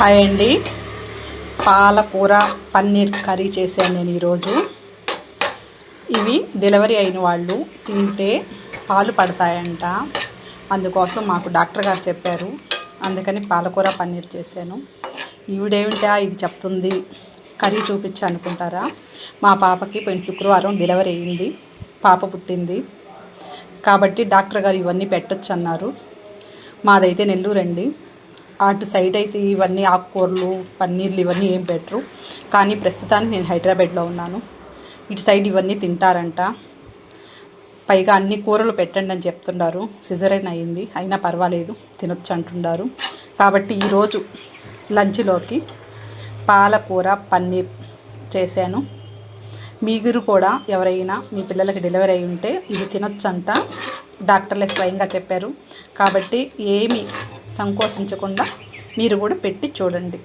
Hi అండి. పాలకూర paneer curry చేశాను నేను ఈరోజు. ఇవి డెలివరీ అయిన వాళ్ళు తింటే పాలు పడతాయంట. అందుకోసం మాకు డాక్టర్ గారు చెప్పారు. అందుకని పాలకూర పన్నీర్ చేశాను. ఈవిడేమిటా ఇది చెప్తుంది, కర్రీ చూపించి అనుకుంటారా? మా పాపకి పోయిన శుక్రవారం డెలివరీ అయింది, పాప పుట్టింది. కాబట్టి డాక్టర్ గారు ఇవన్నీ పెట్టొచ్చు అన్నారు. మాదైతే నెల్లూరు అండి. అటు సైడ్ అయితే ఇవన్నీ ఆకుకూరలు పన్నీర్లు ఇవన్నీ ఏం పెట్టరు. కానీ ప్రస్తుతానికి నేను హైదరాబాద్లో ఉన్నాను. ఇటు సైడ్ ఇవన్నీ తింటారంట. పైగా అన్ని కూరలు పెట్టండి అని చెప్తున్నారు. సిజరైన్ అయింది, అయినా పర్వాలేదు తినొచ్చు అంటున్నారు. కాబట్టి ఈరోజు లంచ్లోకి పాలకూర పన్నీర్ చేశాను. మీరు కూడా ఎవరైనా మీ పిల్లలకి డెలివరీ అయి ఉంటే ఇది తినొచ్చంట, డాక్టర్లే స్వయంగా చెప్పారు. కాబట్టి ఏమీ సంకోచించకుండా మీరు కూడా పెట్టి చూడండి.